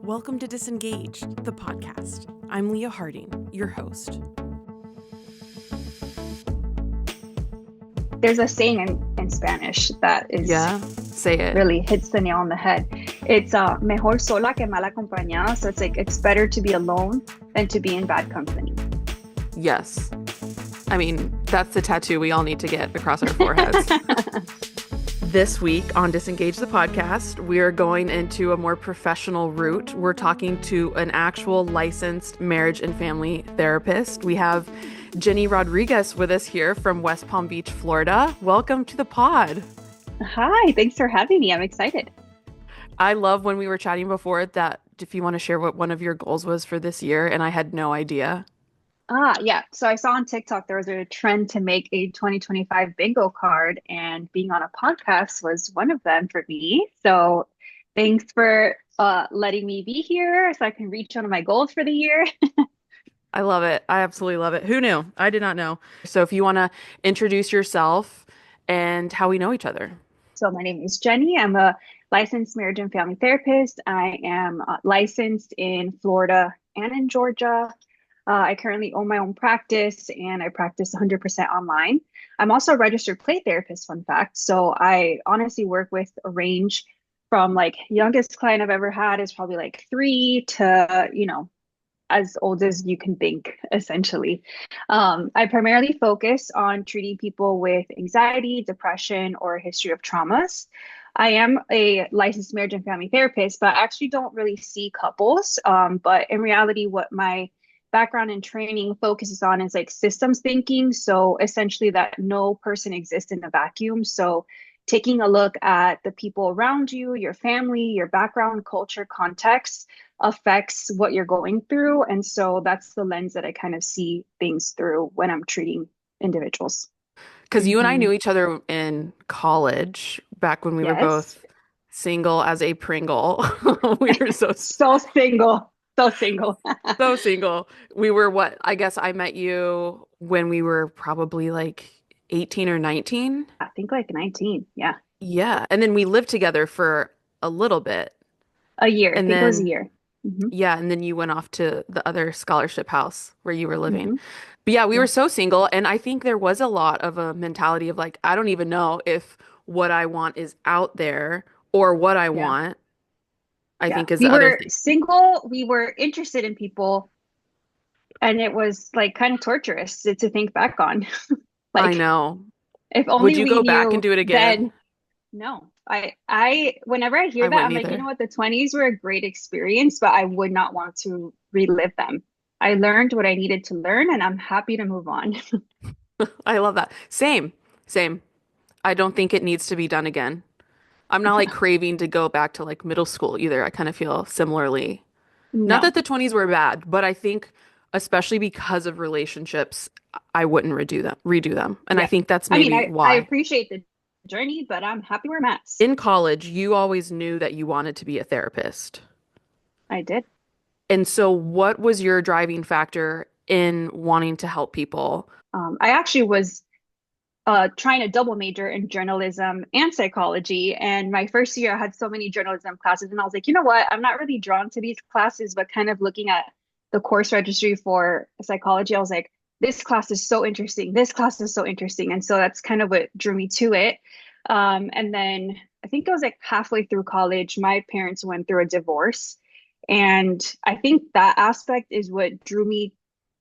Welcome to Disengaged, the podcast. I'm Leah Harding, your host. There's a saying in Spanish that Say it. really hits the nail on the head. It's mejor sola que mal acompañada. So it's like it's better to be alone than to be in bad company. Yes. I mean, that's the tattoo we all need to get across our foreheads. This week on Disengage the podcast, we are going into a more professional route. We're talking to an actual licensed marriage and family therapist. We have Jenny Rodriguez with us here from West Palm Beach, Florida. Welcome to the pod. Hi, thanks for having me. I'm excited. I love when we were chatting before that if you want to share what one of your goals was for this year, and I had no idea. Yeah. So I saw on TikTok there was a trend to make a 2025 bingo card, and being on a podcast was one of them for me. So thanks for letting me be here so I can reach one of my goals for the year. I love it. I absolutely love it. Who knew? I did not know. So if you want to introduce yourself and how we know each other. So my name is Jenny. I'm a licensed marriage and family therapist. I am licensed in Florida and in Georgia. I currently own my own practice and I practice 100% online. I'm also a registered play therapist, fun fact. So I honestly work with a range from like youngest client I've ever had is probably like 3 to, as old as you can think, essentially. I primarily focus on treating people with anxiety, depression, or a history of traumas. I am a licensed marriage and family therapist, but I actually don't really see couples. But in reality, what my background and training focuses on is like systems thinking. So essentially that no person exists in a vacuum. So taking a look at the people around you, your family, your background, culture, context affects what you're going through. And so that's the lens that I kind of see things through when I'm treating individuals. Because you and I Mhm. knew each other in college back when we were Yes. both single as a Pringle. We were So single. So single. so single. We were what? I guess I met you when we were probably like 18 or 19. I think like 19. Yeah. Yeah. And then we lived together for a little bit. A year. I And think it was a then year. Hmm. Yeah, and then you went off to the other scholarship house where you were living. Hmm. But yeah, we were Yeah. so single, and I think there was a lot of a mentality of like, I don't even know if what I want is out there or what I Yeah. want, I Yeah. think is We the other were thing. single. We were interested in people. And it was like kind of torturous to think back on. I Like, know. if Would only you we go back and knew do it again? then. No, whenever I hear I that, wouldn't I'm like, either. the 20s were a great experience, but I would not want to relive them. I learned what I needed to learn, and I'm happy to move on. I love that. Same, same. I don't think it needs to be done again. I'm not like craving to go back to like middle school either. I kind of feel similarly. Not No. that the 20s were bad, but I think especially because of relationships, I wouldn't redo them. And I Yeah. think that's I mean, maybe I why. appreciate the journey, but I'm happy where I'm at. In college, you always knew that you wanted to be a therapist. I did. And so what was your driving factor in wanting to help people? I actually was trying to double major in journalism and psychology. And my first year, I had so many journalism classes, and I was like, you know what? I'm not really drawn to these classes, but kind of looking at the course registry for psychology, I was like, this class is so interesting. This class is so interesting. And so that's kind of what drew me to it. And then I think it was like halfway through college, my parents went through a divorce. And I think that aspect is what drew me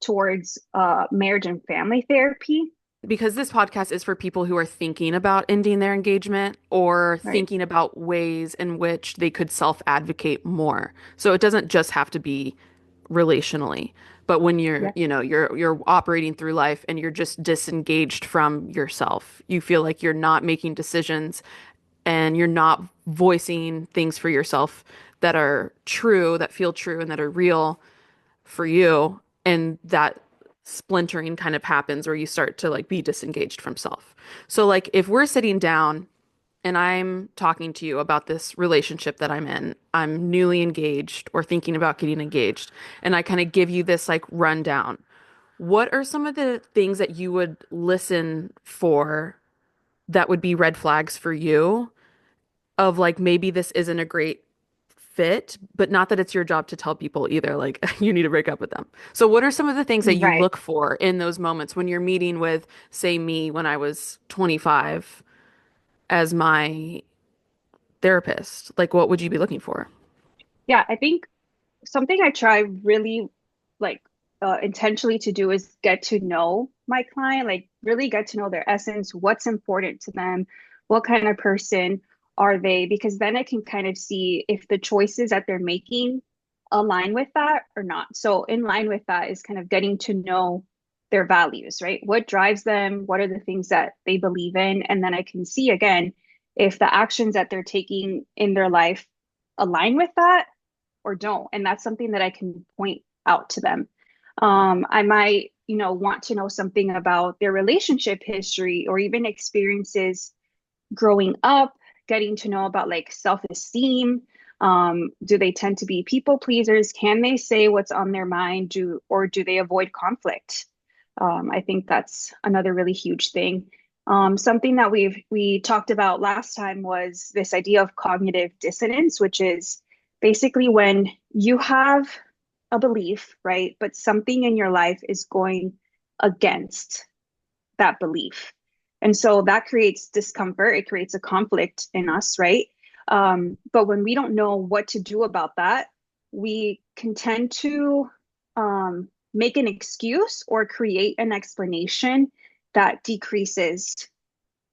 towards marriage and family therapy. Because this podcast is for people who are thinking about ending their engagement or Right. thinking about ways in which they could self-advocate more. So it doesn't just have to be relationally, but when you're, Yeah. you're operating through life and you're just disengaged from yourself, you feel like you're not making decisions and you're not voicing things for yourself that are true, that feel true and that are real for you, and that splintering kind of happens where you start to like be disengaged from self. So like if we're sitting down and I'm talking to you about this relationship that I'm in, I'm newly engaged or thinking about getting engaged, and I kind of give you this like rundown. What are some of the things that you would listen for that would be red flags for you of like maybe this isn't a great fit, but not that it's your job to tell people either, like you need to break up with them. So what are some of the things that you Right. look for in those moments when you're meeting with, say, me when I was 25 as my therapist? Like, what would you be looking for? Yeah, I think something I try really like intentionally to do is get to know my client, like really get to know their essence, what's important to them, what kind of person are they, because then I can kind of see if the choices that they're making align with that or not. So in line with that is kind of getting to know their values, right? What drives them? What are the things that they believe in? And then I can see again if the actions that they're taking in their life align with that or don't. And that's something that I can point out to them. I might, want to know something about their relationship history or even experiences growing up, getting to know about like self-esteem. Do they tend to be people pleasers? Can they say what's on their mind? Do they avoid conflict? I think that's another really huge thing. Something that we talked about last time was this idea of cognitive dissonance, which is basically when you have a belief, right? But something in your life is going against that belief. And so that creates discomfort. It creates a conflict in us, right? But when we don't know what to do about that, we can tend to make an excuse or create an explanation that decreases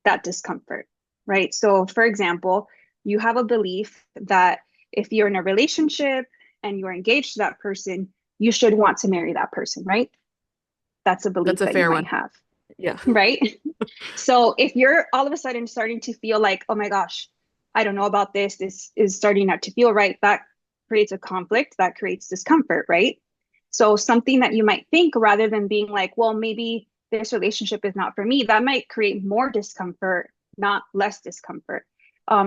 that discomfort, right? So, for example, you have a belief that if you're in a relationship and you're engaged to that person, you should want to marry that person, right? That's a That's belief a that you fair might one. have, Yeah. right? So if you're all of a sudden starting to feel like, oh my gosh, I don't know about this, this is starting not to feel right, that creates a conflict, that creates discomfort, right? So something that you might think rather than being like, well, maybe this relationship is not for me, that might create more discomfort, not less discomfort.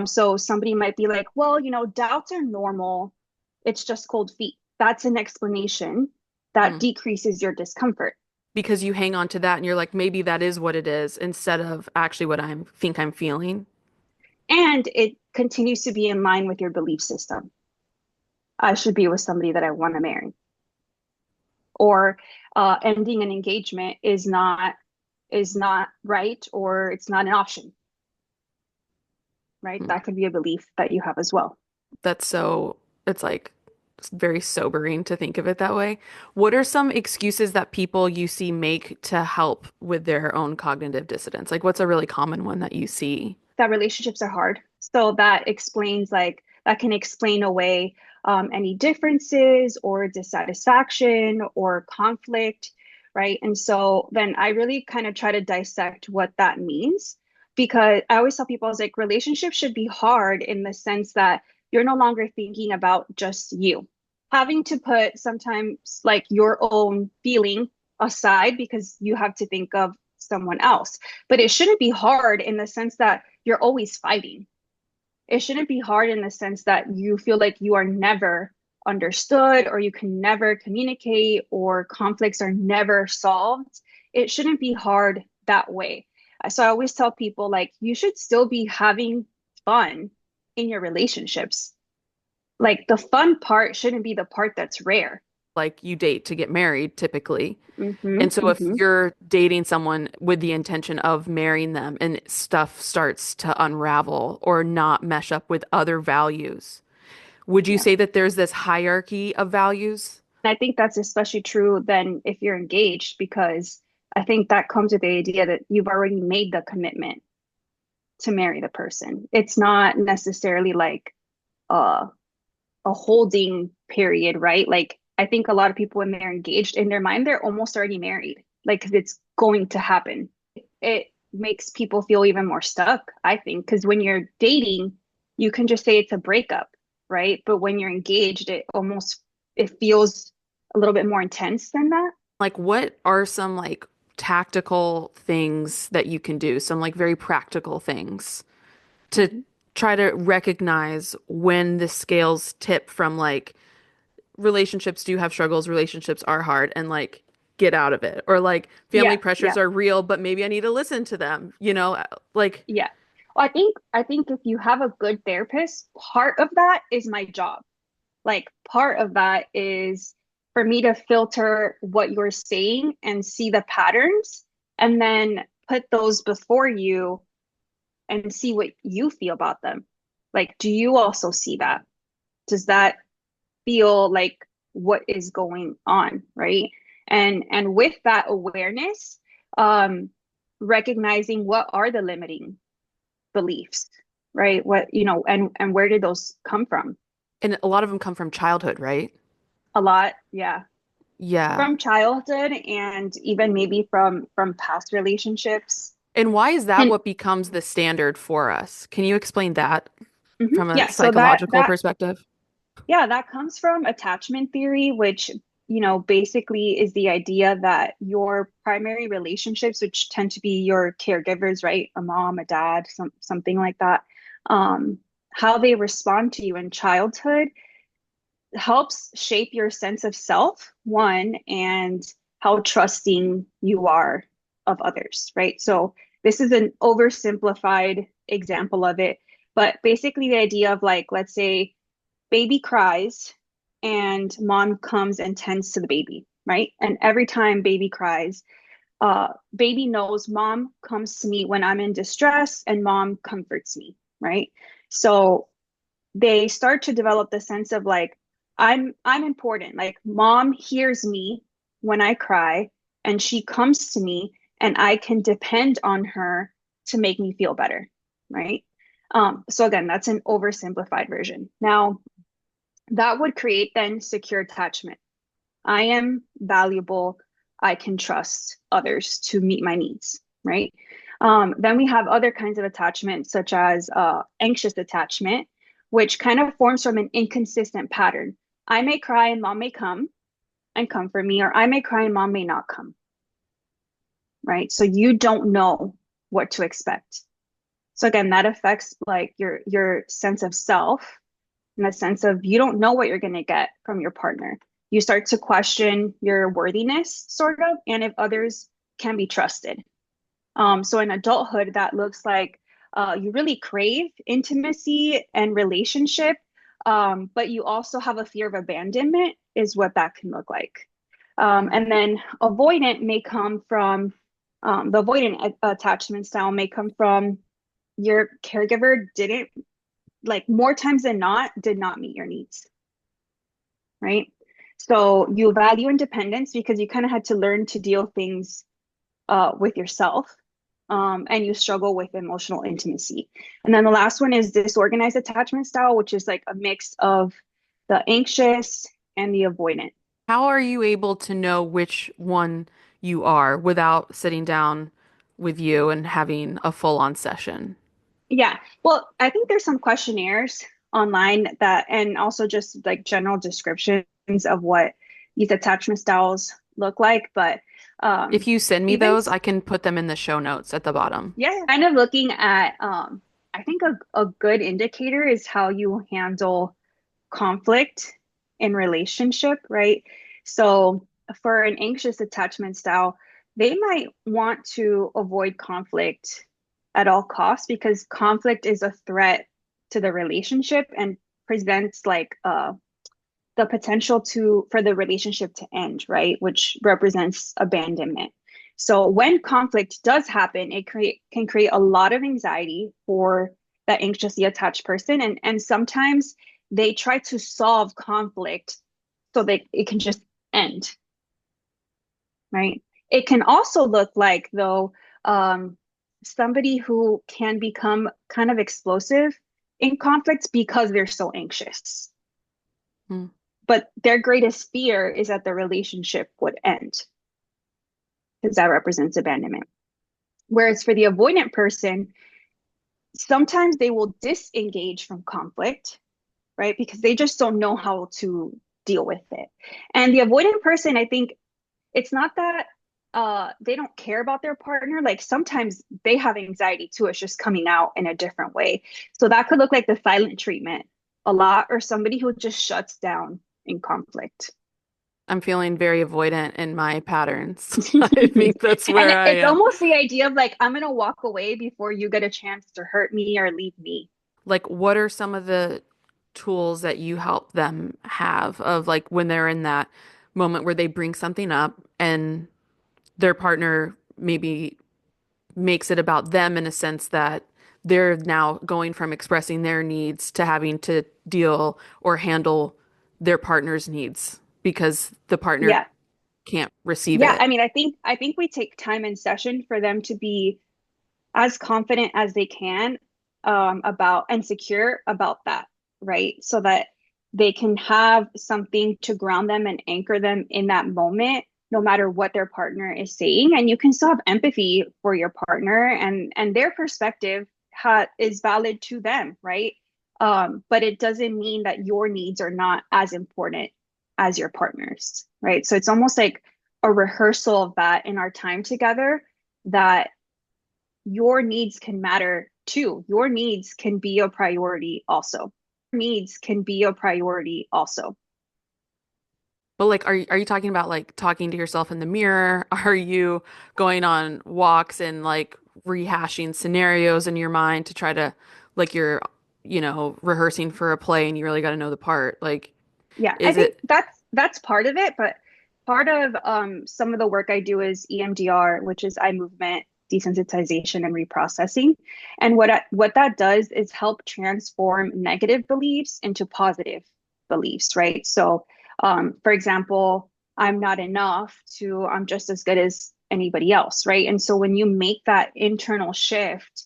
So somebody might be like, well, doubts are normal. It's just cold feet. That's an explanation that Hmm. decreases your discomfort. Because you hang on to that and you're like, maybe that is what it is instead of actually what I think I'm feeling. And it continues to be in line with your belief system. I should be with somebody that I want to marry. Or ending an engagement is not right, or it's not an option, right? Hmm. That could be a belief that you have as well. That's so, it's like it's very sobering to think of it that way. What are some excuses that people you see make to help with their own cognitive dissonance? Like, what's a really common one that you see? That relationships are hard. So that can explain away any differences or dissatisfaction or conflict, right? And so then I really kind of try to dissect what that means, because I always tell people, I was like, relationships should be hard in the sense that you're no longer thinking about just you. Having to put sometimes like your own feeling aside because you have to think of someone else. But it shouldn't be hard in the sense that you're always fighting. It shouldn't be hard in the sense that you feel like you are never understood or you can never communicate or conflicts are never solved. It shouldn't be hard that way. So I always tell people like you should still be having fun in your relationships. Like the fun part shouldn't be the part that's rare. Like, you date to get married typically. Mm-hmm, And so if mm-hmm. you're dating someone with the intention of marrying them and stuff starts to unravel or not mesh up with other values, would you Yeah. say that there's this hierarchy of values? I think that's especially true then if you're engaged, because I think that comes with the idea that you've already made the commitment to marry the person. It's not necessarily like a, a holding period, right? Like I think a lot of people when they're engaged in their mind, they're almost already married, like 'cause it's going to happen. It makes people feel even more stuck, I think, because when you're dating, you can just say it's a breakup, right? But when you're engaged, it feels a little bit more intense than that. Like, what are some like tactical things that you can do? Some like very practical things to Mhm. try to recognize when the scales tip from like relationships do have struggles, relationships are hard, and like get out of it. Or like family Yeah, pressures yeah, are real, but maybe I need to listen to them, like, yeah. Well, I think if you have a good therapist, part of that is my job. like part of that is for me to filter what you're saying and see the patterns and then put those before you and see what you feel about them. Like, do you also see that? Does that feel like what is going on, right? And with that awareness, um, recognizing what are the limiting beliefs, right? What, and where did those come from? And a lot of them come from childhood, right? A lot, yeah. Yeah. From childhood and even maybe from past relationships. And why is that And what becomes the standard for us? Can you explain that mhm, from a yeah, so that psychological that perspective? yeah, that comes from attachment theory, which, basically is the idea that your primary relationships, which tend to be your caregivers, right? A mom, a dad, something like that, um, how they respond to you in childhood helps shape your sense of self, one, and how trusting you are of others, right? So this is an oversimplified example of it, but basically the idea of like, let's say baby cries and mom comes and tends to the baby, right? And every time baby cries, baby knows mom comes to me when I'm in distress and mom comforts me, right? So they start to develop the sense of like, I'm important. Like mom hears me when I cry and she comes to me and I can depend on her to make me feel better, right? So again, that's an oversimplified version. Now, that would create then secure attachment. I am valuable. I can trust others to meet my needs, right? Then we have other kinds of attachment, such as anxious attachment, which kind of forms from an inconsistent pattern. I may cry and mom may come and comfort me, or I may cry and mom may not come, right? So you don't know what to expect. So again, that affects like your sense of self in the sense of you don't know what you're going to get from your partner. You start to question your worthiness, sort of, and if others can be trusted. So in adulthood, that looks like you really crave intimacy and relationship, but you also have a fear of abandonment, is what that can look like. And then avoidant may come from the avoidant attachment style may come from your caregiver didn't like more times than not did not meet your needs, right? So you value independence because you kind of had to learn to deal things with yourself, and you struggle with emotional intimacy. And then the last one is disorganized attachment style, which is like a mix of the anxious and the avoidant. How are you able to know which one you are without sitting down with you and having a full-on session? Yeah. Well, I think there's some questionnaires online that, and also just like general descriptions of what these attachment styles look like. But If you send me even, those, I can put them in the show notes at the bottom. yeah, kind of looking at, I think a good indicator is how you handle conflict in relationship, right? So for an anxious attachment style, they might want to avoid conflict at all costs because conflict is a threat to the relationship and presents like the potential to for the relationship to end, right? Which represents abandonment. So when conflict does happen, it can create a lot of anxiety for that anxiously attached person. And sometimes they try to solve conflict so that it can just end, right? It can also look like though somebody who can become kind of explosive in conflicts because they're so anxious, Hmm. but their greatest fear is that the relationship would end because that represents abandonment. Whereas for the avoidant person, sometimes they will disengage from conflict, right? Because they just don't know how to deal with it. And the avoidant person, I think it's not that they don't care about their partner. Like sometimes they have anxiety too. It's just coming out in a different way. So that could look like the silent treatment a lot, or somebody who just shuts down in conflict. I'm feeling very avoidant in my patterns. I And think that's where I it's am. almost the idea of like, I'm going to walk away before you get a chance to hurt me or leave me. Like, what are some of the tools that you help them have of like when they're in that moment where they bring something up and their partner maybe makes it about them in a sense that they're now going from expressing their needs to having to deal or handle their partner's needs because the partner Yeah. can't receive Yeah. it. I think we take time in session for them to be as confident as they can about and secure about that, right? So that they can have something to ground them and anchor them in that moment, no matter what their partner is saying. And you can still have empathy for your partner and their perspective is valid to them, right? But it doesn't mean that your needs are not as important as your partner's, right? So it's almost like a rehearsal of that in our time together that your needs can matter too. Your needs can be a priority also. Needs can be a priority also. But like, are you talking about like talking to yourself in the mirror? Are you going on walks and like rehashing scenarios in your mind to try to like you're, rehearsing for a play and you really got to know the part? Like, Yeah, I is think it that's part of it, but part of some of the work I do is EMDR, which is eye movement desensitization and reprocessing. And what that does is help transform negative beliefs into positive beliefs, right? So, for example, I'm not enough to I'm just as good as anybody else, right? And so when you make that internal shift,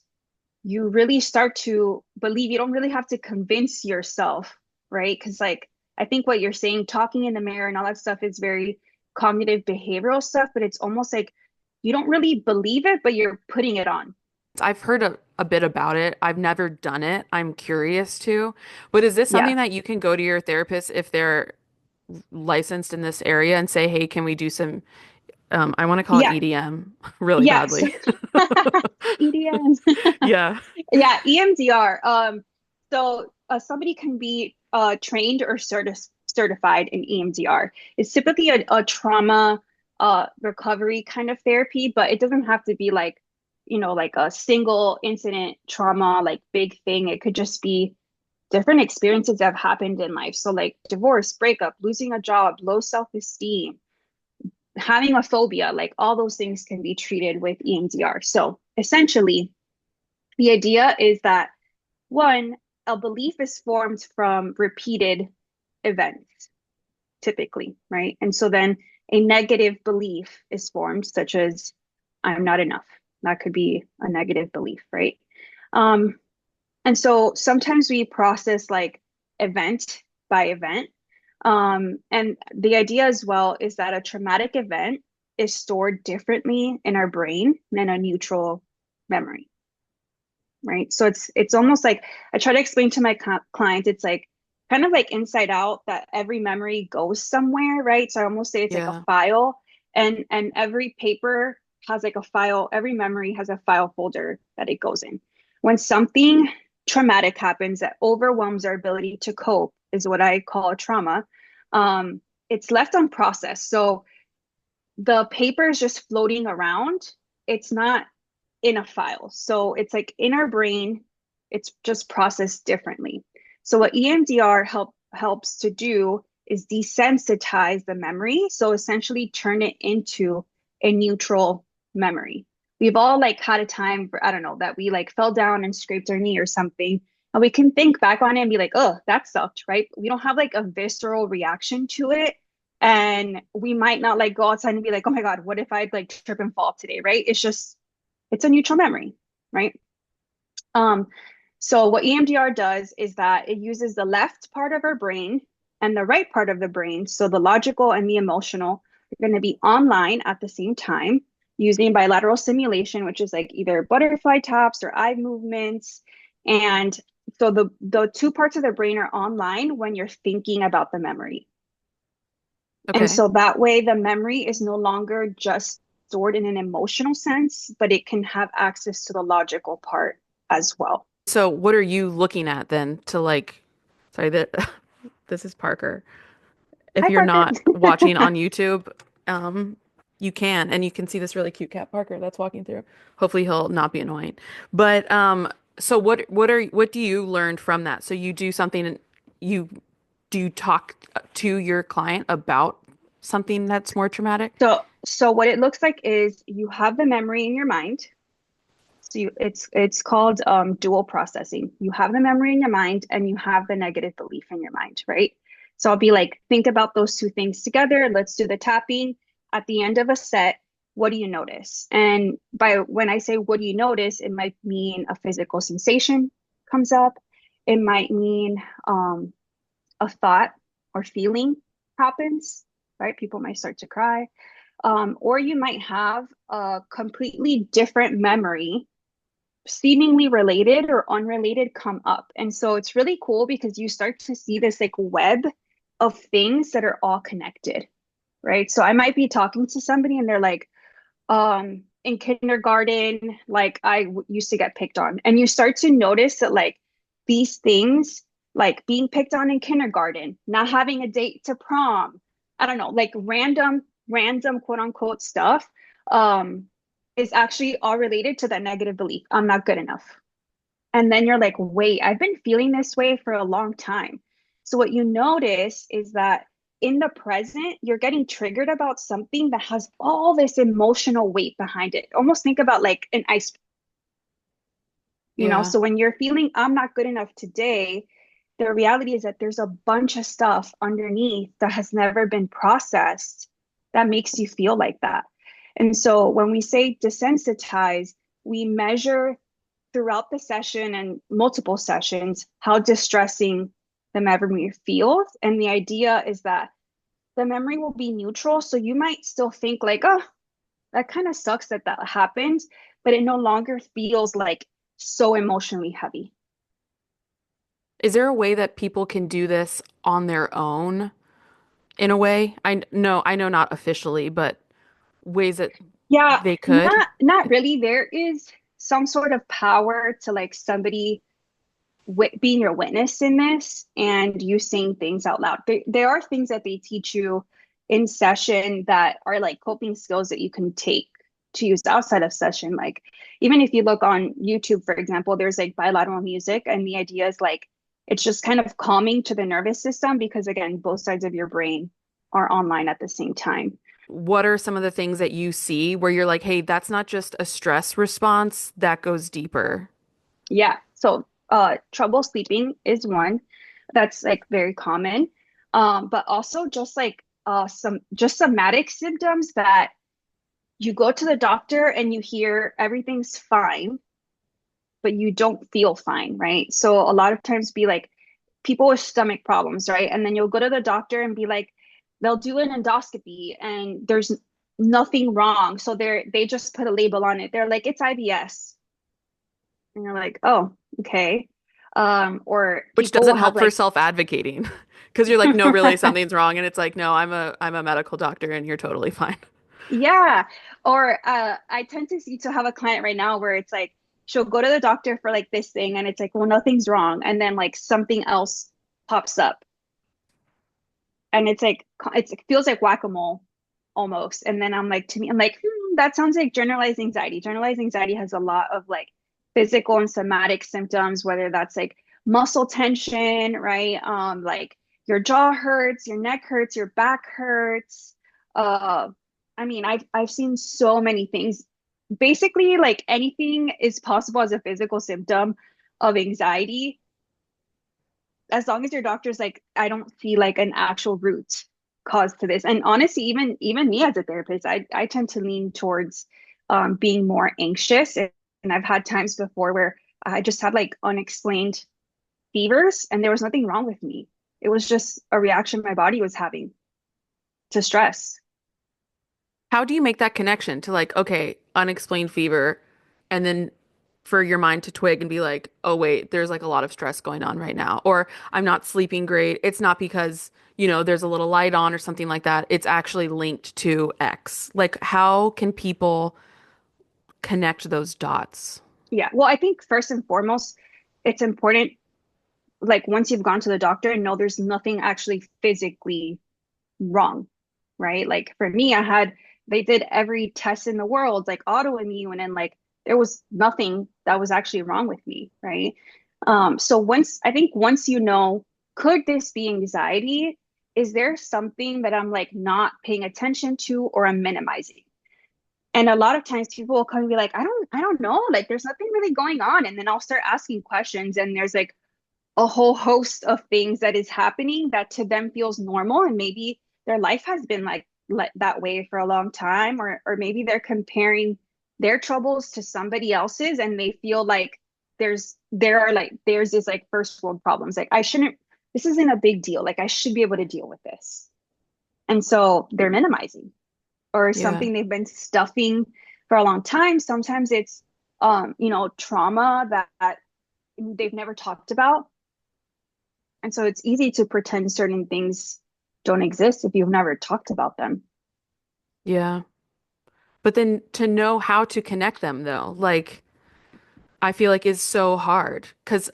you really start to believe you don't really have to convince yourself, right? Because, like, I think what you're saying, talking in the mirror and all that stuff is very cognitive behavioral stuff, but it's almost like you don't really believe it, but you're putting it on. I've heard a bit about it. I've never done it. I'm curious to. But is this Yeah. something that you can go to your therapist if they're licensed in this area and say, hey, can we do some, I want to call it Yeah. EDM really Yeah. So badly. EDM. Yeah. Yeah, EMDR. So somebody can be trained or certified in EMDR. It's typically a trauma recovery kind of therapy, but it doesn't have to be like, like a single incident trauma, like big thing. It could just be different experiences that have happened in life. So like divorce, breakup, losing a job, low self-esteem, having a phobia, like all those things can be treated with EMDR. So essentially, the idea is that one, a belief is formed from repeated events, typically, right? And so then a negative belief is formed, such as, I'm not enough. That could be a negative belief, right? Um, and so sometimes we process like event by event. And the idea as well is that a traumatic event is stored differently in our brain than a neutral memory, right? So it's almost like I try to explain to my clients, it's like kind of like inside out that every memory goes somewhere, right? So I almost say it's like a Yeah. file, and every paper has like a file, every memory has a file folder that it goes in. When something traumatic happens that overwhelms our ability to cope is what I call a trauma. It's left unprocessed. So the paper is just floating around. It's not in a file. So it's like in our brain, it's just processed differently. So what EMDR helps to do is desensitize the memory. So essentially turn it into a neutral memory. We've all like had a time for, I don't know, that we like fell down and scraped our knee or something. And we can think back on it and be like, oh, that sucked, right? We don't have like a visceral reaction to it. And we might not like go outside and be like, oh my God, what if I'd like trip and fall today, right? It's a neutral memory, right? Um, so what EMDR does is that it uses the left part of our brain and the right part of the brain. So the logical and the emotional are going to be online at the same time using bilateral simulation, which is like either butterfly taps or eye movements. And so the two parts of the brain are online when you're thinking about the memory. And Okay. so that way, the memory is no longer just stored in an emotional sense, but it can have access to the logical part as well. So what are you looking at then to like, sorry that this is Parker. If Hi, you're Parker. not watching on YouTube, um, you can, and you can see this really cute cat Parker that's walking through. Hopefully he'll not be annoying. But so what do you learn from that? So you do something you do you talk to your client about something that's more traumatic? So what it looks like is you have the memory in your mind. So it's called dual processing. You have the memory in your mind and you have the negative belief in your mind, right? So I'll be like, think about those two things together. Let's do the tapping. At the end of a set, what do you notice? And by when I say what do you notice, it might mean a physical sensation comes up. It might mean a thought or feeling happens, right? People might start to cry. Or you might have a completely different memory seemingly related or unrelated come up. And so it's really cool because you start to see this like web of things that are all connected, right? So I might be talking to somebody and they're like, in kindergarten, like used to get picked on. And you start to notice that like these things, like being picked on in kindergarten, not having a date to prom, I don't know, like random quote unquote stuff, is actually all related to that negative belief. I'm not good enough. And then you're like, wait, I've been feeling this way for a long time. So what you notice is that in the present, you're getting triggered about something that has all this emotional weight behind it. Almost think about like an ice, Yeah. So when you're feeling I'm not good enough today, the reality is that there's a bunch of stuff underneath that has never been processed that makes you feel like that. And so when we say desensitize, we measure throughout the session and multiple sessions how distressing the memory feels. And the idea is that the memory will be neutral. So you might still think like, oh, that kind of sucks that that happened, but it no longer feels like so emotionally heavy. Is there a way that people can do this on their own in a way? I know not officially, but ways that Yeah, they could. not really. There is some sort of power to like somebody being your witness in this and you saying things out loud. There are things that they teach you in session that are like coping skills that you can take to use outside of session. Like even if you look on YouTube, for example, there's like bilateral music, and the idea is like it's just kind of calming to the nervous system because again, both sides of your brain are online at the same time. What are some of the things that you see where you're like, hey, that's not just a stress response, that goes deeper? Yeah. So trouble sleeping is one that's like very common. But also just like some just somatic symptoms that you go to the doctor and you hear everything's fine, but you don't feel fine, right? So a lot of times be like people with stomach problems, right? And then you'll go to the doctor and be like, they'll do an endoscopy and there's nothing wrong. So they just put a label on it. They're like, it's IBS. And you're like, oh, okay. Or Which people will doesn't have help for like, self-advocating because you're like, no, really, something's wrong. And it's like, no, I'm a medical doctor and you're totally fine. yeah. Or I tend to see to have a client right now where it's like she'll go to the doctor for like this thing and it's like, well, nothing's wrong. And then like something else pops up. And it's like it feels like whack-a-mole almost. And then I'm like, to me, I'm like, that sounds like generalized anxiety. Generalized anxiety has a lot of like physical and somatic symptoms, whether that's like muscle tension, right? Like your jaw hurts, your neck hurts, your back hurts. Uh, I mean, I've seen so many things. Basically, like anything is possible as a physical symptom of anxiety as long as your doctor's like, I don't see like an actual root cause to this. And honestly, even me as a therapist, I tend to lean towards being more anxious. And I've had times before where I just had like unexplained fevers and there was nothing wrong with me. It was just a reaction my body was having to stress. How do you make that connection to like, okay, unexplained fever, and then for your mind to twig and be like, oh, wait, there's like a lot of stress going on right now, or I'm not sleeping great. It's not because, there's a little light on or something like that. It's actually linked to X. Like, how can people connect those dots? Yeah. Well, I think first and foremost, it's important, like once you've gone to the doctor and know there's nothing actually physically wrong, right? Like for me, they did every test in the world, like autoimmune, and like there was nothing that was actually wrong with me, right? So once you know could this be anxiety? Is there something that I'm like not paying attention to or I'm minimizing? And a lot of times people will come and be like, I don't know, like there's nothing really going on. And then I'll start asking questions and there's like a whole host of things that is happening that to them feels normal. And maybe their life has been like that way for a long time, or maybe they're comparing their troubles to somebody else's and they feel like there's this like first world problems. Like I shouldn't, this isn't a big deal. Like I should be able to deal with this. And so they're minimizing or Yeah. something they've been stuffing for a long time. Sometimes it's trauma that they've never talked about. And so it's easy to pretend certain things don't exist if you've never talked about them. Yeah. But then to know how to connect them though, like I feel like is so hard because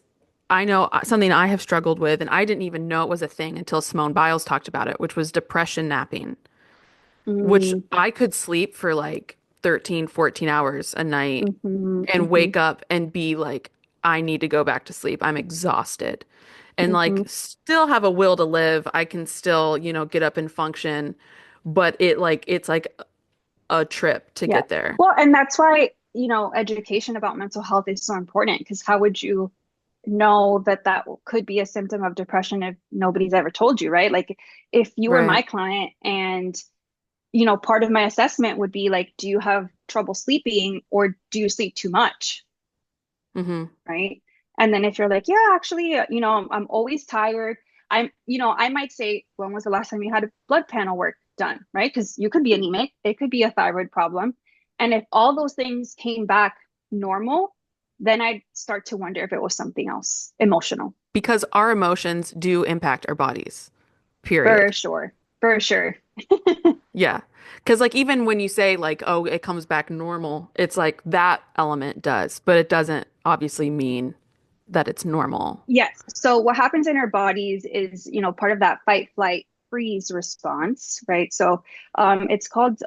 I know something I have struggled with, and I didn't even know it was a thing until Simone Biles talked about it, which was depression napping, which Mm, I could sleep for like 13, 14 hours a night hmm and hmm wake up and be like, I need to go back to sleep. I'm exhausted. And like hmm still have a will to live. I can still, get up and function, but it's like a trip to Yeah. get there. Well, and that's why, education about mental health is so important because how would you know that that could be a symptom of depression if nobody's ever told you, right? Like if you were my Right. client and, part of my assessment would be like, do you have trouble sleeping or do you sleep too much? Hmm. Right? And then if you're like, yeah, actually, I'm always tired. I might say, when was the last time you had a blood panel work done? Right? Because you could be anemic, it could be a thyroid problem. And if all those things came back normal, then I'd start to wonder if it was something else, emotional. Because our emotions do impact our bodies, For period. sure. For sure. Yeah. Because, like, even when you say, like, oh, it comes back normal, it's like that element does, but it doesn't obviously mean that it's normal. Yes. So what happens in our bodies is, part of that fight, flight, freeze response, right? So it's called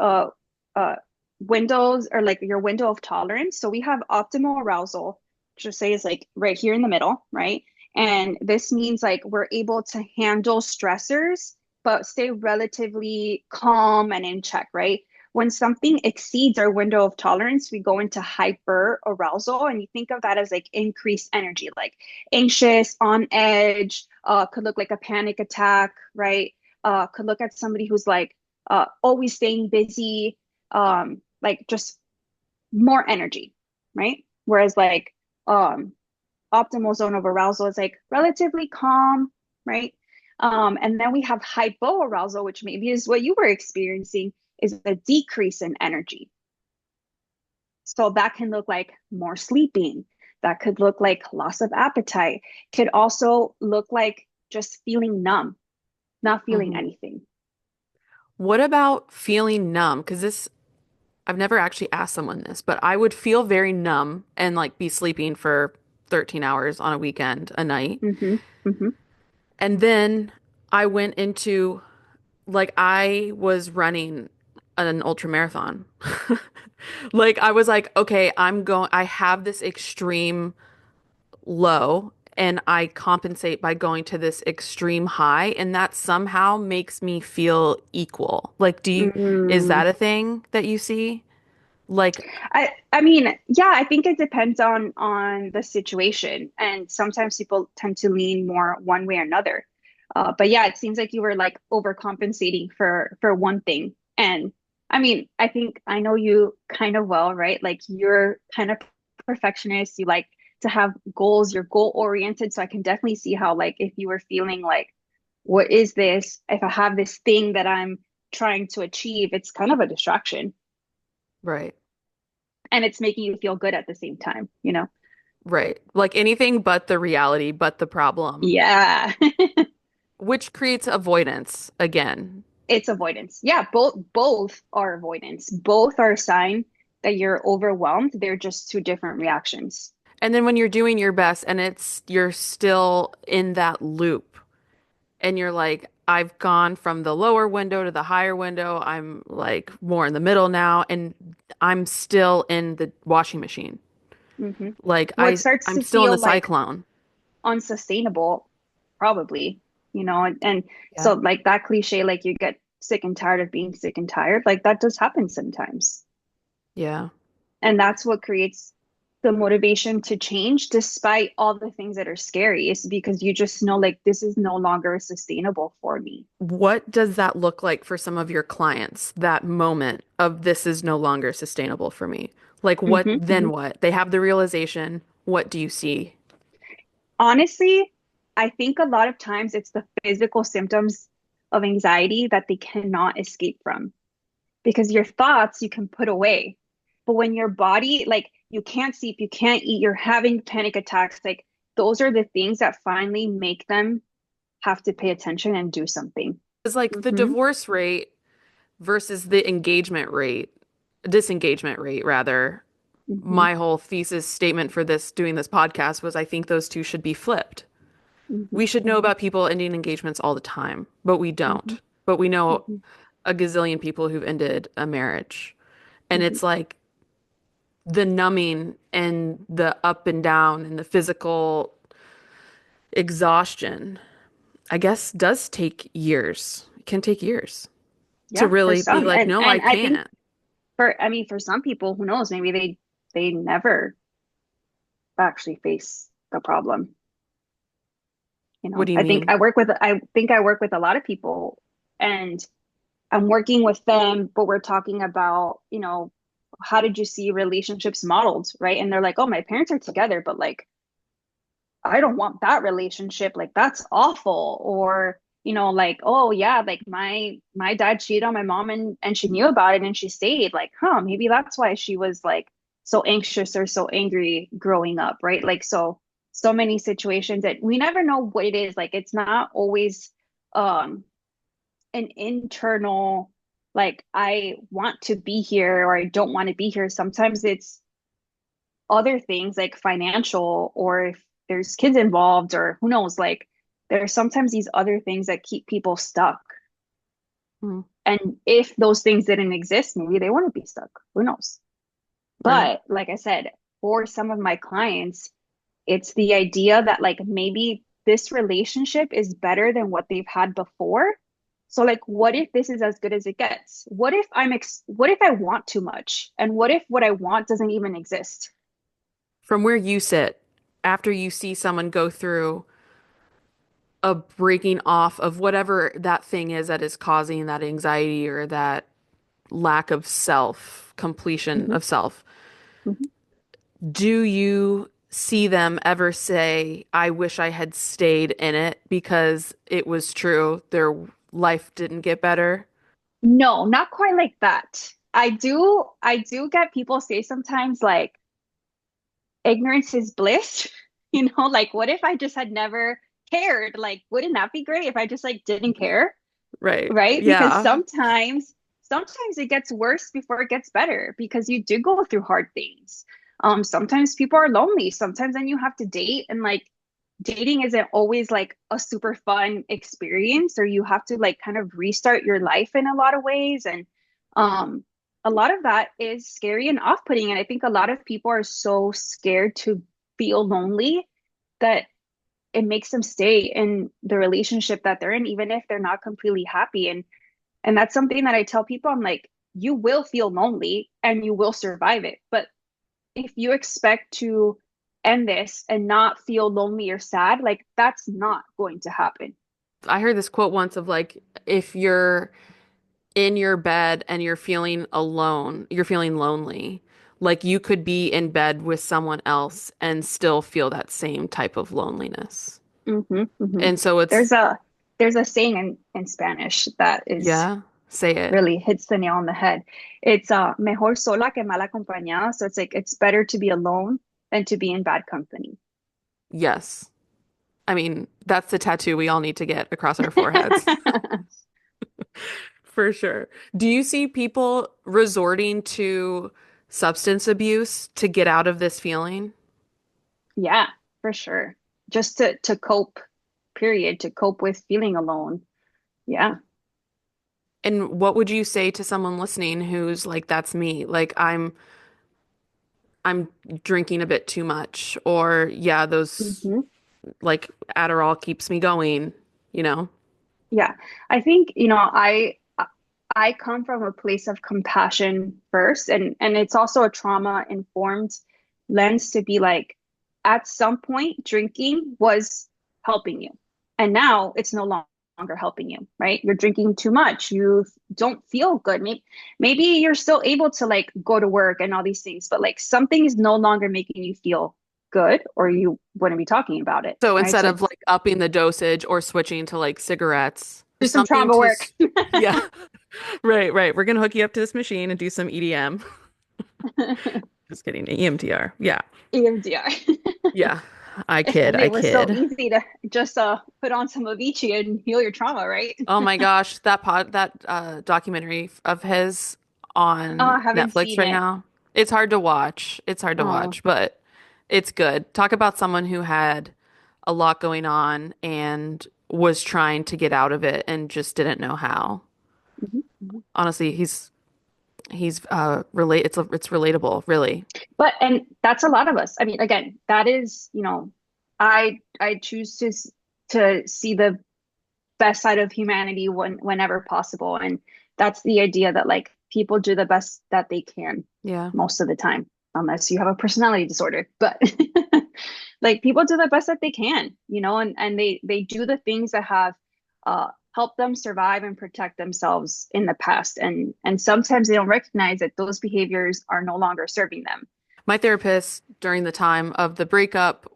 windows or like your window of tolerance. So we have optimal arousal, just say is like right here in the middle, right? And this means like we're able to handle stressors, but stay relatively calm and in check, right? When something exceeds our window of tolerance, we go into hyper arousal, and you think of that as like increased energy, like anxious, on edge, could look like a panic attack, right? Could look at somebody who's like always staying busy, like just more energy, right? Whereas like optimal zone of arousal is like relatively calm, right? And then we have hypoarousal, which maybe is what you were experiencing, is a decrease in energy. So that can look like more sleeping. That could look like loss of appetite. Could also look like just feeling numb, not feeling Hmm. anything. What about feeling numb? Because I've never actually asked someone this, but I would feel very numb and like be sleeping for 13 hours on a weekend, a night. Mm-hmm. Mm-hmm. And then I went into like I was running an ultra marathon. Like I was like, okay, I have this extreme low and I compensate by going to this extreme high and that somehow makes me feel equal. Like is Mm. that a thing that you see? Like, I mean, yeah, I think it depends on the situation, and sometimes people tend to lean more one way or another. But yeah, it seems like you were like overcompensating for one thing, and I mean, I think I know you kind of well, right? Like you're kind of perfectionist. You like to have goals. You're goal oriented, so I can definitely see how like if you were feeling like, what is this? If I have this thing that I'm trying to achieve, it's kind of a distraction right, and it's making you feel good at the same time. right. Like anything but the reality, but the problem, Yeah. which creates avoidance again. It's avoidance. Yeah, both are avoidance. Both are a sign that you're overwhelmed. They're just two different reactions. And then when you're doing your best and you're still in that loop and you're like, I've gone from the lower window to the higher window. I'm like more in the middle now, and I'm still in the washing machine. Hmm Like Well, it starts I'm to still in the feel like cyclone. unsustainable, probably. and Yeah. so like that cliche, like you get sick and tired of being sick and tired, like that does happen sometimes. Yeah. And that's what creates the motivation to change despite all the things that are scary, is because you just know like this is no longer sustainable for me. What does that look like for some of your clients, that moment of this is no longer sustainable for me? Like what, Hmm, then hmm. what? They have the realization. What do you see? Honestly, I think a lot of times it's the physical symptoms of anxiety that they cannot escape from, because your thoughts you can put away. But when your body, like you can't sleep, you can't eat, you're having panic attacks, like those are the things that finally make them have to pay attention and do something. It's like the Hmm, divorce rate versus the disengagement rate rather. hmm, My whole thesis statement for doing this podcast was I think those two should be flipped. hmm, We should know about people ending engagements all the time, but we hmm, don't. But we know hmm, a gazillion people who've ended a marriage. And hmm. it's like the numbing and the up and down and the physical exhaustion, I guess, does take years. It can take years to Yeah, for really be some. like, And no, I and I think can't. for some people, who knows, maybe they never actually face the problem. What do you I think mean? I work with a lot of people, and I'm working with them, but we're talking about, how did you see relationships modeled, right? And they're like, "Oh, my parents are together, but like I don't want that relationship. Like that's awful." Or, like, "Oh yeah, like my dad cheated on my mom and she knew about it and she stayed." Like, huh, maybe that's why she was like so anxious or so angry growing up, right? Like so many situations that we never know what it is. Like it's not always um an internal, like I want to be here or I don't want to be here. Sometimes it's other things like financial, or if there's kids involved, or who knows, like there are sometimes these other things that keep people stuck. Hmm, And if those things didn't exist, maybe they wouldn't be stuck. Who knows? right. But like I said, for some of my clients, it's the idea that like maybe this relationship is better than what they've had before. So like what if this is as good as it gets? What if I want too much? And what if what I want doesn't even exist? From where you sit, after you see someone go through a breaking off of whatever that thing is that is causing that anxiety or that lack of self, completion Mhm, of self, mhm. do you see them ever say, I wish I had stayed in it because it was true, their life didn't get better? No, not quite like that. I do get people say sometimes like ignorance is bliss. Like what if I just had never cared? Like, wouldn't that be great if I just like didn't care? Right. Right? Because Yeah. sometimes it gets worse before it gets better, because you do go through hard things. Sometimes people are lonely. Sometimes then you have to date, and like dating isn't always like a super fun experience, or you have to like kind of restart your life in a lot of ways. And um a lot of that is scary and off-putting. And I think a lot of people are so scared to feel lonely that it makes them stay in the relationship that they're in, even if they're not completely happy. And that's something that I tell people. I'm like, you will feel lonely and you will survive it. But if you expect to end this and not feel lonely or sad, like that's not going to happen. I heard this quote once of like, if you're in your bed and you're feeling alone, you're feeling lonely, like you could be in bed with someone else and still feel that same type of loneliness. Hmm, hmm. And so There's it's, a saying in Spanish that is yeah, say it. really hits the nail on the head. It's mejor sola que mal acompañada. So it's like it's better to be alone than to be in bad company. Yes. I mean, that's the tattoo we all need to get across our foreheads. For sure. Do you see people resorting to substance abuse to get out of this feeling? Yeah, for sure. Just to cope, period, to cope with feeling alone. Yeah. And what would you say to someone listening who's like, that's me? Like I'm drinking a bit too much, or yeah, those Hmm. like Adderall keeps me going. you know? Yeah. I think, I come from a place of compassion first, and it's also a trauma informed lens to be like, at some point drinking was helping you, and now it's no longer helping you, right? You're drinking too much, you don't feel good. Maybe you're still able to like go to work and all these things, but like something is no longer making you feel good, or you wouldn't be talking about it, So right? instead So of it's like upping the dosage or switching to like cigarettes or do some something trauma to, work. yeah, right, right. We're gonna hook you up to this machine and do some EDM. Just kidding, EMDR. Yeah, EMDR. yeah. I If kid, only I it was so kid. easy to just put on some Avicii and heal your trauma, right? Oh my gosh, that documentary of his Oh, on I haven't Netflix seen right it. now. It's hard to watch. It's hard to Oh, watch, but it's good. Talk about someone who had a lot going on and was trying to get out of it and just didn't know how. mhm, mhm. Honestly, he's relate it's relatable, really. But and that's a lot of us. I mean, again, that is, I choose to see the best side of humanity whenever possible, and that's the idea that like people do the best that they can Yeah. most of the time, unless you have a personality disorder. But like people do the best that they can, and they do the things that have helped them survive and protect themselves in the past, and sometimes they don't recognize that those behaviors are no longer serving them. My therapist during the time of the breakup,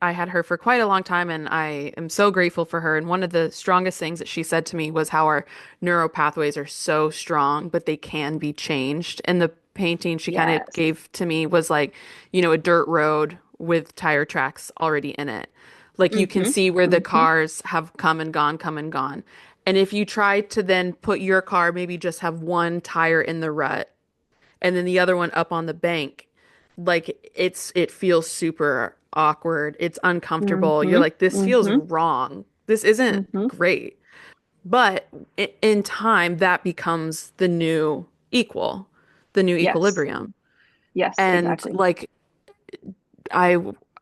I had her for quite a long time and I am so grateful for her. And one of the strongest things that she said to me was how our neural pathways are so strong, but they can be changed. And the painting she kind of Yes. gave to me was like, a dirt road with tire tracks already in it. Like you can Mm-hmm. see where the Mm-hmm. cars have come and gone, come and gone. And if you try to then put your car, maybe just have one tire in the rut and then the other one up on the bank, like it feels super awkward. It's uncomfortable. You're Mm-hmm. like, this feels Mm-hmm. wrong. This isn't Mm-hmm. great. But in time, that becomes the new Yes. equilibrium. Yes, And exactly. like I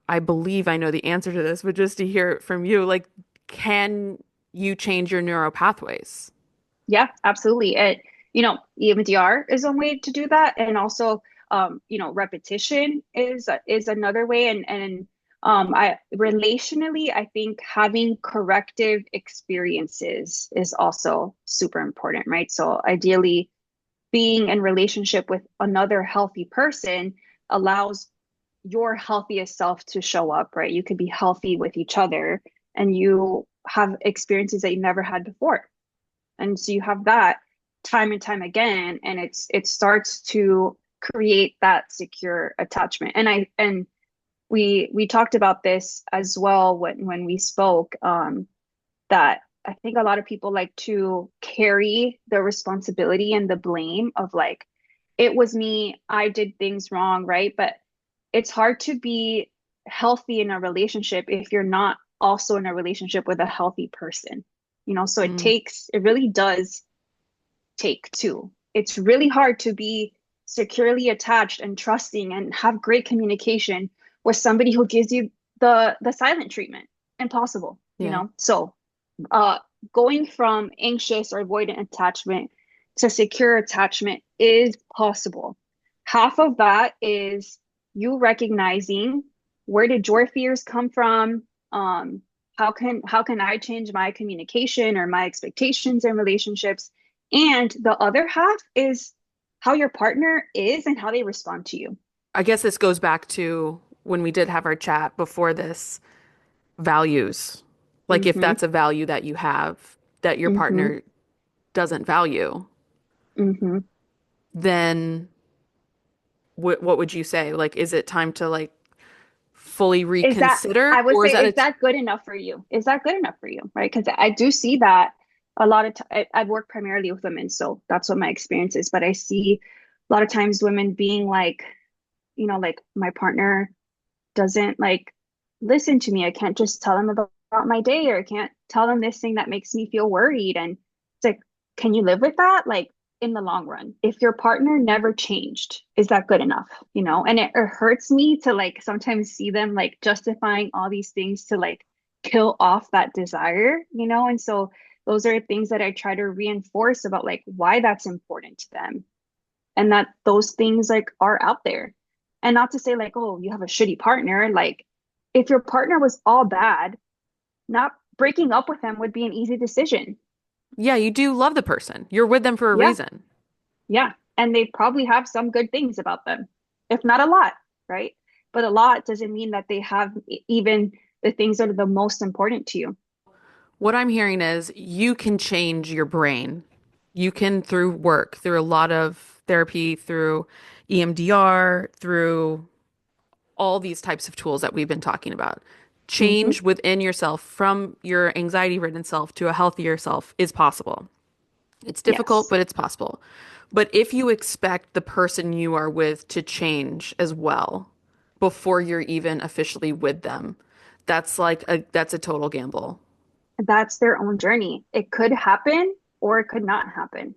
I believe I know the answer to this, but just to hear it from you, like, can you change your neural pathways? Yeah, absolutely. EMDR is one way to do that, and also, repetition is another way. I relationally, I think having corrective experiences is also super important, right? So ideally, being in relationship with another healthy person allows your healthiest self to show up, right? You could be healthy with each other, and you have experiences that you never had before. And so you have that time and time again, and it starts to create that secure attachment. And we talked about this as well when we spoke, that I think a lot of people like to carry the responsibility and the blame of like, it was me, I did things wrong, right? But it's hard to be healthy in a relationship if you're not also in a relationship with a healthy person. So Mm. it really does take two. It's really hard to be securely attached and trusting and have great communication with somebody who gives you the silent treatment. Impossible, Yeah. So uh going from anxious or avoidant attachment to secure attachment is possible. Half of that is you recognizing, where did your fears come from? How can I change my communication or my expectations in relationships? And the other half is how your partner is and how they respond to you. I guess this goes back to when we did have our chat before this, values. Like if Mm-hmm. that's a value that you have that your Mm-hmm. partner doesn't value, Mm-hmm. then what would you say? Like, is it time to like fully Is that, reconsider, I would or is say, that is that good enough for you? Is that good enough for you? Right? Because I do see that a lot of time. I've worked primarily with women, so that's what my experience is. But I see a lot of times women being like, like my partner doesn't like listen to me. I can't just tell them about my day, or I can't tell them this thing that makes me feel worried. And it's like, can you live with that? Like in the long run, if your partner never changed, is that good enough? And it hurts me to like sometimes see them like justifying all these things to like kill off that desire, you know? And so those are things that I try to reinforce about like why that's important to them and that those things like are out there. And not to say like, oh, you have a shitty partner. Like if your partner was all bad, not breaking up with them would be an easy decision. Yeah, you do love the person. You're with them for a Yeah. reason. Yeah. And they probably have some good things about them, if not a lot, right? But a lot doesn't mean that they have even the things that are the most important to you. What I'm hearing is you can change your brain. You can through work, through a lot of therapy, through EMDR, through all these types of tools that we've been talking about. Hmm. Change within yourself from your anxiety-ridden self to a healthier self is possible. It's difficult, Yes. but it's possible. But if you expect the person you are with to change as well before you're even officially with them, that's a total gamble. That's their own journey. It could happen or it could not happen,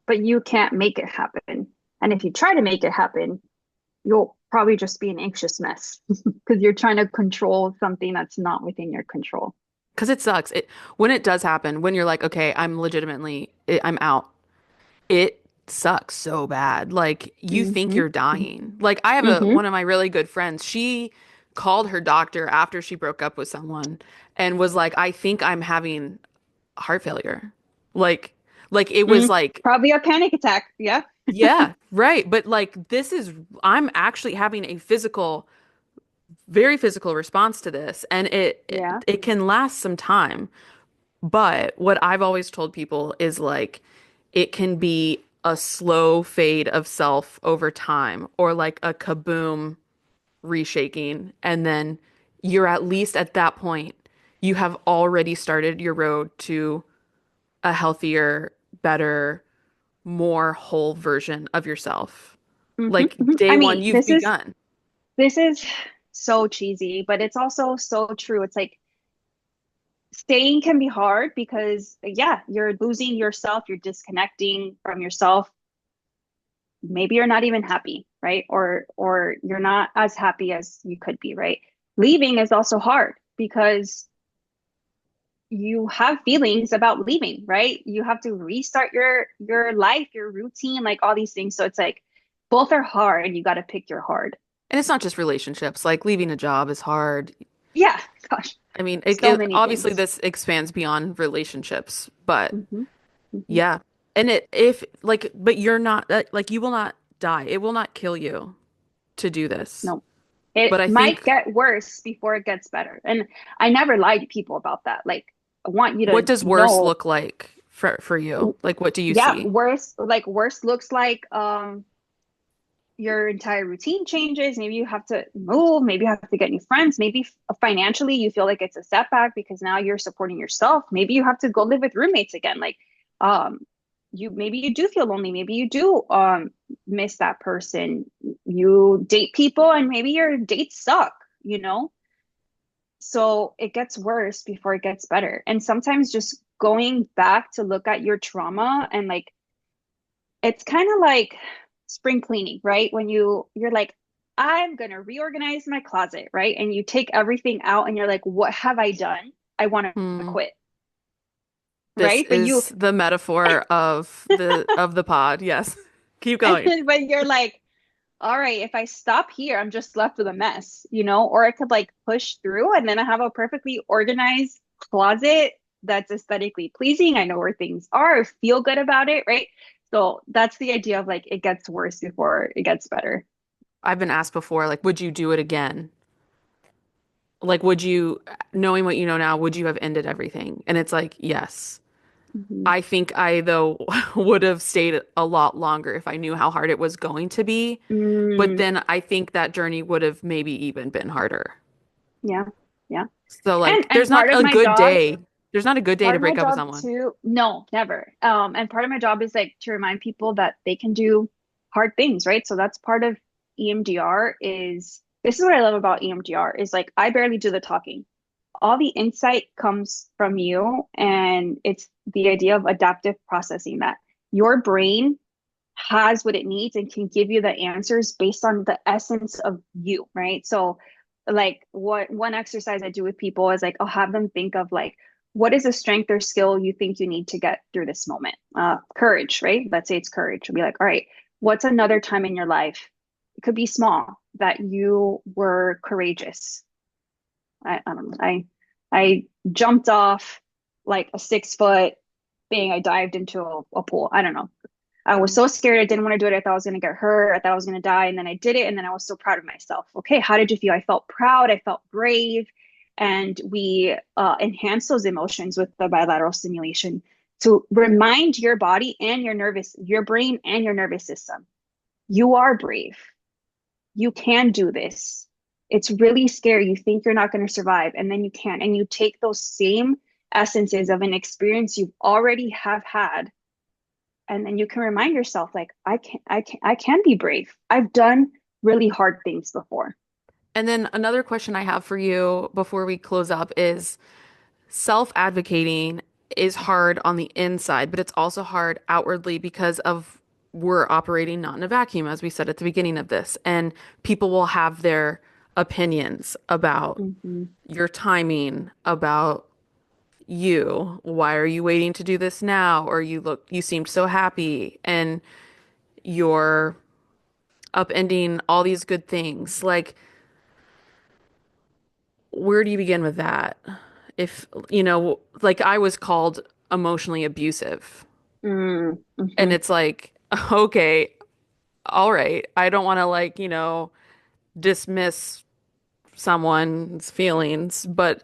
but you can't make it happen. And if you try to make it happen, you'll probably just be an anxious mess because you're trying to control something that's not within your control. Because it sucks. When it does happen, when you're like, okay, I'm out. It sucks so bad. Like you think Hmm. you're dying. Like I have Hmm. one of my really good friends. She called her doctor after she broke up with someone and was like, I think I'm having heart failure. Like, like it was Mm. like, Probably a panic attack. Yeah. yeah, right. But like I'm actually having very physical response to this, and Yeah. it can last some time. But what I've always told people is like it can be a slow fade of self over time, or like a kaboom reshaking, and then you're at least at that point, you have already started your road to a healthier, better, more whole version of yourself. Hmm. Like Hmm. day I one, mean, you've begun. this is so cheesy, but it's also so true. It's like staying can be hard because yeah, you're losing yourself, you're disconnecting from yourself. Maybe you're not even happy, right? Or you're not as happy as you could be, right? Leaving is also hard because you have feelings about leaving, right? You have to restart your life, your routine, like all these things. So it's like both are hard and you got to pick your hard. And it's not just relationships. Like leaving a job is hard. Yeah, gosh, I mean, so many obviously things. this expands beyond relationships, but Hmm. Hmm. yeah. And if like, but you're not like you will not die. It will not kill you to do this. No, it But I might think get worse before it gets better. And I never lie to people about that. Like, I want you what to does worse know, look like for you? Like, what do you yeah, see? worse looks like your entire routine changes. Maybe you have to move, maybe you have to get new friends, maybe financially you feel like it's a setback because now you're supporting yourself. Maybe you have to go live with roommates again. Like um you maybe you do feel lonely, maybe you do miss that person. You date people and maybe your dates suck, you know? So it gets worse before it gets better. And sometimes just going back to look at your trauma and like it's kind of like spring cleaning, right? When you're like, I'm gonna reorganize my closet, right? And you take everything out and you're like, what have I done? I want to Hmm. quit, This right? But you is the metaphor of the pod. Yes. Keep going. but you're like, all right, if I stop here, I'm just left with a mess, you know? Or I could like push through and then I have a perfectly organized closet that's aesthetically pleasing. I know where things are, I feel good about it, right? So that's the idea of like it gets worse before it gets better. I've been asked before, like, would you do it again? Like, would you, knowing what you know now, would you have ended everything? And it's like, yes. Mhm. I think I, though, would have stayed a lot longer if I knew how hard it was going to be. But Mm, then I think that journey would have maybe even been harder. yeah, yeah. So, And like, and part of my job, There's not a good day part to of my break up with job someone. too, no, never. And part of my job is like to remind people that they can do hard things, right? So that's part of EMDR is this is what I love about EMDR is like I barely do the talking. All the insight comes from you, and it's the idea of adaptive processing that your brain has what it needs and can give you the answers based on the essence of you, right? So like what one exercise I do with people is like I'll have them think of like what is a strength or skill you think you need to get through this moment? Courage, right? Let's say it's courage. We'll be like, all right, what's another time in your life? It could be small that you were courageous. I don't know. I jumped off like a 6 foot thing. I dived into a pool. I don't know. I was so scared. I didn't want to do it. I thought I was going to get hurt. I thought I was going to die. And then I did it. And then I was so proud of myself. Okay, how did you feel? I felt proud. I felt brave. And we enhance those emotions with the bilateral stimulation to remind your body and your brain and your nervous system, you are brave. You can do this. It's really scary. You think you're not going to survive, and then you can. And you take those same essences of an experience you've already have had, and then you can remind yourself, like, I can be brave. I've done really hard things before. And then another question I have for you before we close up is self-advocating is hard on the inside, but it's also hard outwardly because of we're operating not in a vacuum, as we said at the beginning of this, and people will have their opinions about Mm-hmm. your timing, about you. Why are you waiting to do this now? Or you seemed so happy and you're upending all these good things. Like, where do you begin with that? If, like I was called emotionally abusive, and Mm-hmm. it's like, okay, all right. I don't want to dismiss someone's feelings, but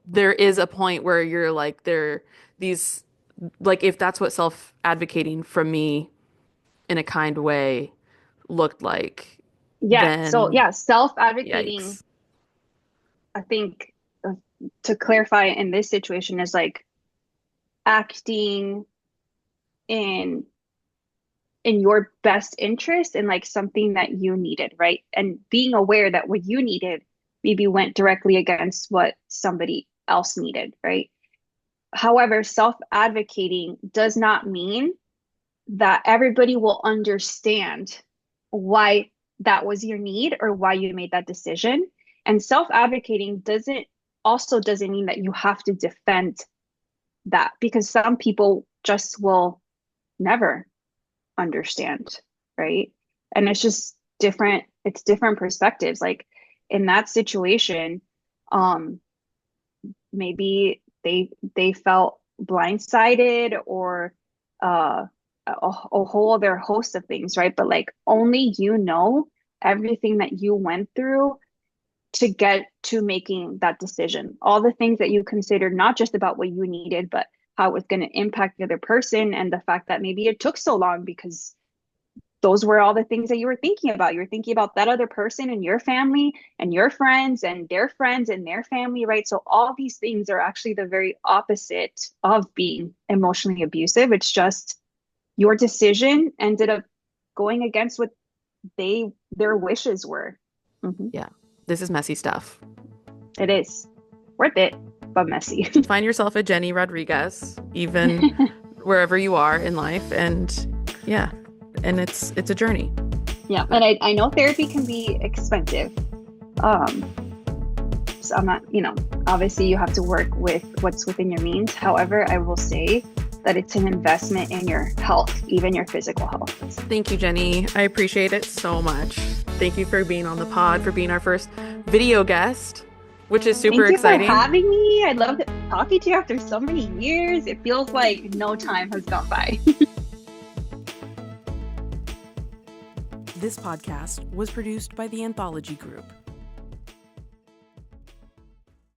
there is a point where you're like, these, like, if that's what self-advocating from me in a kind way looked like, Yeah. So then yeah, self-advocating, yikes. I think uh, to clarify in this situation is like acting in your best interest and like something that you needed, right? And being aware that what you needed maybe went directly against what somebody else needed, right? However, self-advocating does not mean that everybody will understand why that was your need or why you made that decision. And self-advocating doesn't mean that you have to defend that, because some people just will never understand, right? And it's just different, it's different perspectives. Like in that situation, um, maybe they felt blindsided or a whole other host of things, right? But like only you know everything that you went through to get to making that decision. All the things that you considered, not just about what you needed, but how it was going to impact the other person, and the fact that maybe it took so long because those were all the things that you were thinking about. You were thinking about that other person and your family and your friends and their family, right? So all these things are actually the very opposite of being emotionally abusive. It's just your decision ended up going against what their wishes were. Mhm. Yeah, this is messy stuff. It is worth it, but messy. Find yourself a Jenny Rodriguez, even wherever you are in life. And yeah, and it's a journey. Yeah, and I know therapy can be expensive. Um, so I'm not, obviously you have to work with what's within your means. However, I will say that it's an investment in your health, even your physical health. Thank you, Jenny. I appreciate it so much. Thank you for being on the pod, for being our first video guest, which is super Thank you for exciting. having me. I love talking to you after so many years. It feels like no time has gone by. This podcast was produced by the Anthology Group.